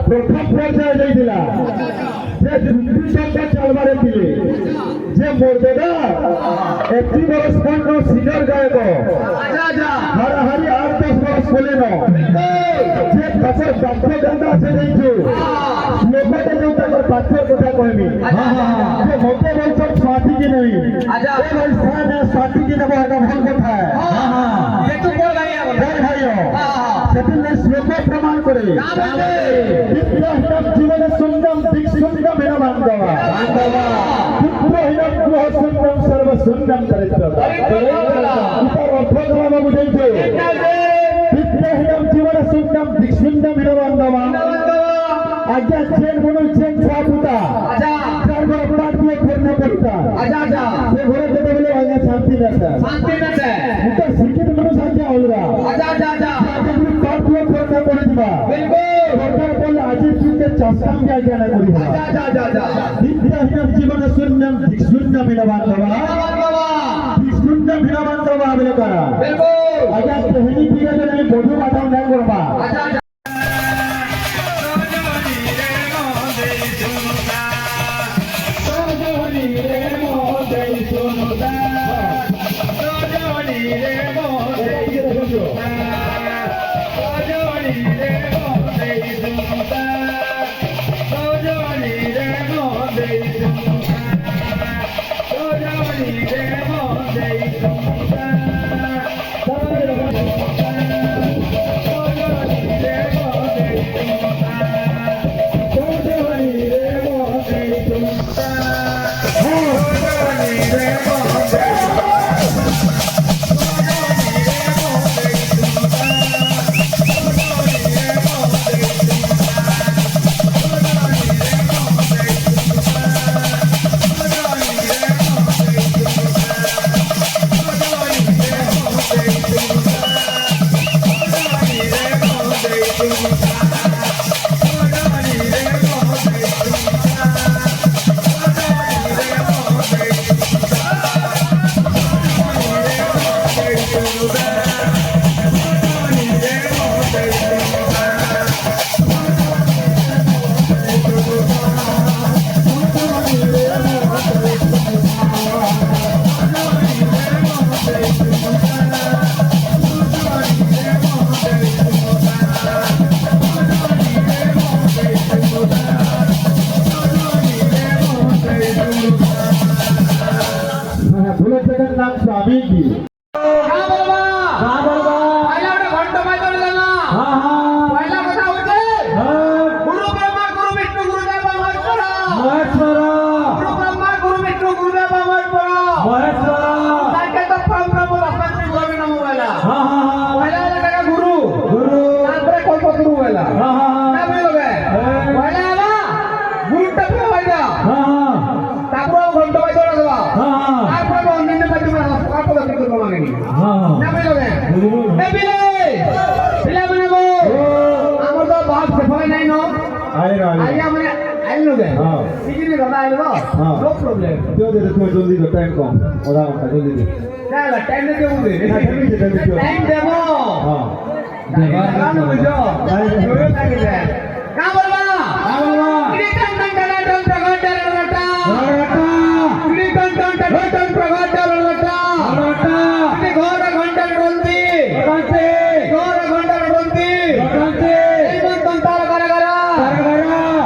প্রথম পর্যায়ে যাইছিলা যে দুই সরকার চালবারে দিলে যে মর্যাদা একটি বরস পণ্য সিনিয়র গায়ক হারাহারি 8-10 বরস বলে ন যে তারপর বাধ্য গান্ধা আছে যাইছো লোকটা যে তার বাধ্যর কথা কইবি যে মতে বলছো সাথী কি নেই এই স্থানে সাথী কি নেব এটা ভুল কথা একটু বল ভাইয়া ভাইও সেদিন শ্লোক প্রমাণ করে জীবনে সুন্দর দিক সুন্দর মেরা বান্ধবা পুত্রহীন গৃহ সুন্দর সর্ব সুন্দর চরিত্র তার অর্থ তোমাকে বুঝাইছে বিদ্যাহীন জীবন সুন্দর দিক সুন্দর মেরা বান্ধবা আজ্ঞা চেন বলছেন ছাপুতা তার বড় পাঠ দিয়ে করতে পড়তা সে ঘরে যেতে বলে আজ্ঞা শান্তি দেতা এটা শিক্ষিত মানুষ আজ্ঞা অলরা পাঠ দিয়ে করতে পড়ে দিবা দরকার পড়লে আজের যুগে চাষাম আজ্ঞা না করি বিদ্যাহীন জীবন সুন্দর দিক সুন্দর মেরা বান্ধবা দিক সুন্দর মেরা বান্ধবা বলে করা আজ্ঞা তেহনি দিয়ে আমি বধু বাটাও না করবা नाम स्वामी की দিও দে তুমি জলদি দে টাইম কম ওরা ঘন্টা জলদি দে না টাইম দে বুঝে টাইম দেব হ্যাঁ দেবা না বুঝো জোরে থাকে রে কা বলবা ক্রিকেট টাটা প্রগটার লটা ক্রিকেট টাটা প্রগটার লটা ঘর ঘন্টার রন্তি ঘর ঘন্টার রন্তি এই মন্তন তার করা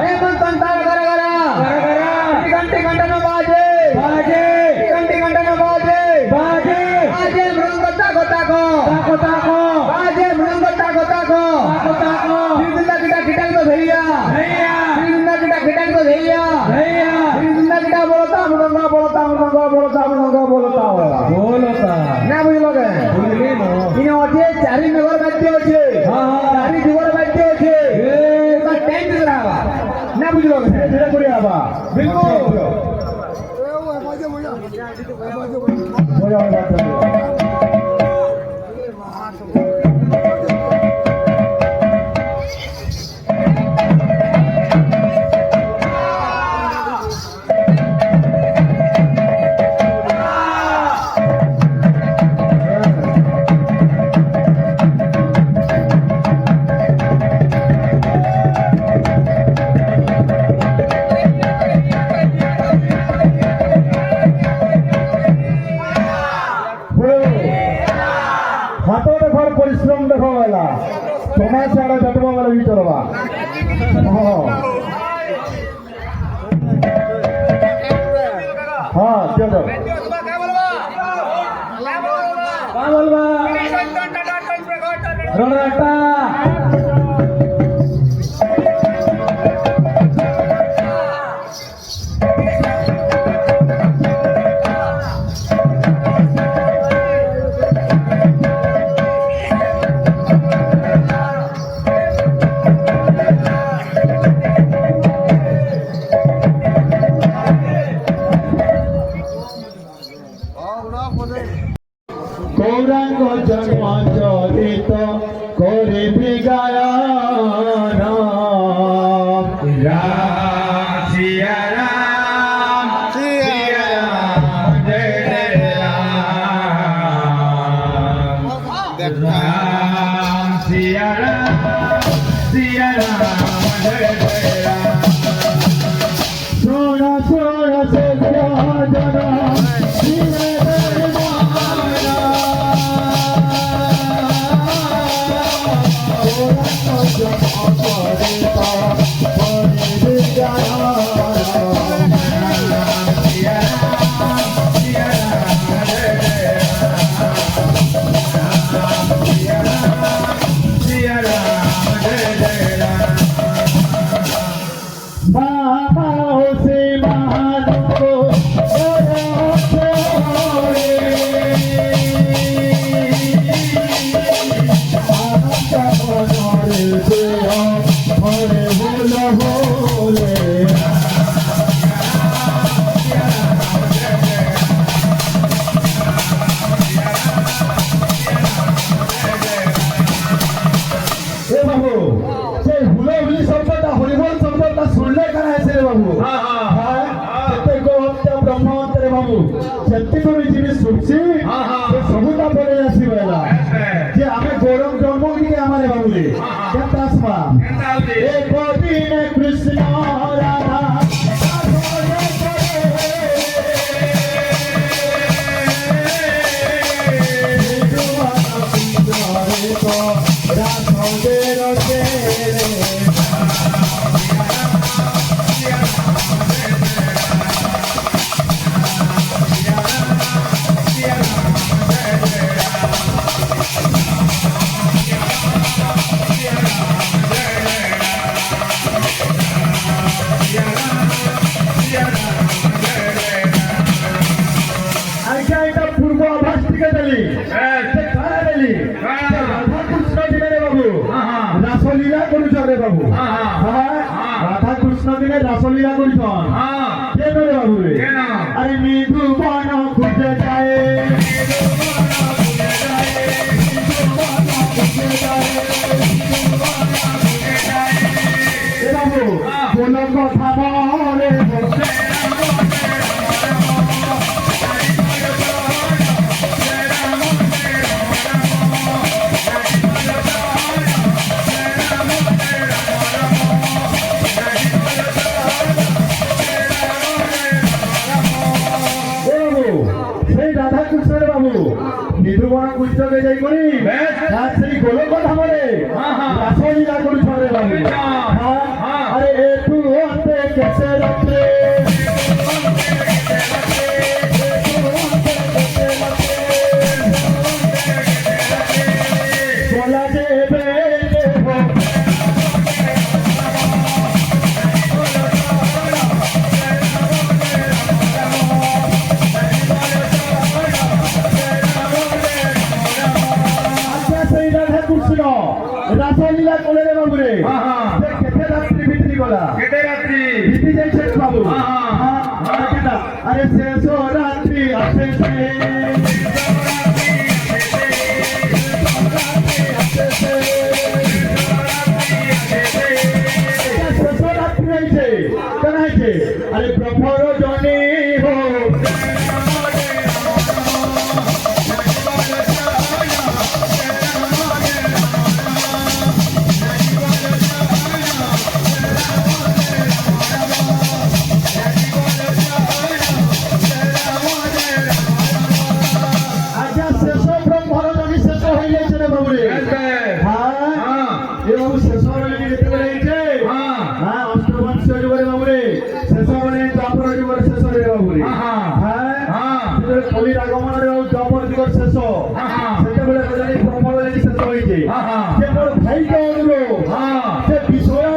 এই মন্তন তার করা ঘন্টে ঘন্টা না বাজে ঘন্টে ঘন্টা না বাজে বাজে মৃদঙ্গ তাকো তাকো বাজে মৃদঙ্গ তাকো তাকো শ্রীদুন্না কিটা খিটাং তো ধैया শ্রীদুন্না কিটা খিটাং তো ধैया শ্রীদুন্না কিটা বলতা মৃদঙ্গ বলতা না বুঝলো কে ইনি আছে চারি নগর বাদ্য আছে চারি যুগর বাদ্য আছে তা টাইম দিতে রাখবা না বুঝলো কে ধীরে করে আবা বিলকুল মজা হবে হাতো দেখার পরিশ্রম দেখো বেলা তোমার ছাড়া যতবা বেলা ভিতরবা হ্যাঁ চলো বলবা রোডাটা গৌরাঙ্গ জন্ম চরিত করে বিগায়ন সিয়া রাম সিয়া রাম জয় জয় রাম সিয়া রাম জয় জয় রাম সোণ সোণ সে জন ସବୁଟା ପଳେଇ ଆସିବ ହେଲା ଯେ ଆମେ ଗୌରବ ଜନ୍ମ ଟିକେ ଆମର ବାବୁରେ କେନ୍ତା ଆସବା ଏକ ଦିନେ କୃଷ୍ଣ ରାଧା রাসলীলা করুছ রে বাবু রাধা কৃষ্ণ দিনে রাসলীলা করুছ কেন রে বাবু রে আরে মৃদু বন খুঁজে যায় বাবু কোন কথা বলে বাবু নিধু বড় পুস্তকে যাই করি বেশ। আর সেই গোল কথা বলে হ্যাঁ, হ্যাঁ। রাসলীলা করি ছড়ে বাবু আচ্ছা। হ্যাঁ। হ্যাঁ। আরে এ তু অন্তে কেসে রাত্রে বলা দেবে দেব আচ্ছা সেই রাধা কৃষ্ণ রাসলীলা কোলে রে বাবু রে হ্যাঁ, হ্যাঁ। সে কেতে রাত্রি বিক্রি গলা কেটে রাত্রি বিক্রি যাইছে রে বাবু হ্যাঁ, হ্যাঁ। হ্যাঁ, কেটা? আরে শেষ রাত্রি আসে শেষ রাত্রি হয়েছে কেন হয়েছে আরে প্রভর জয়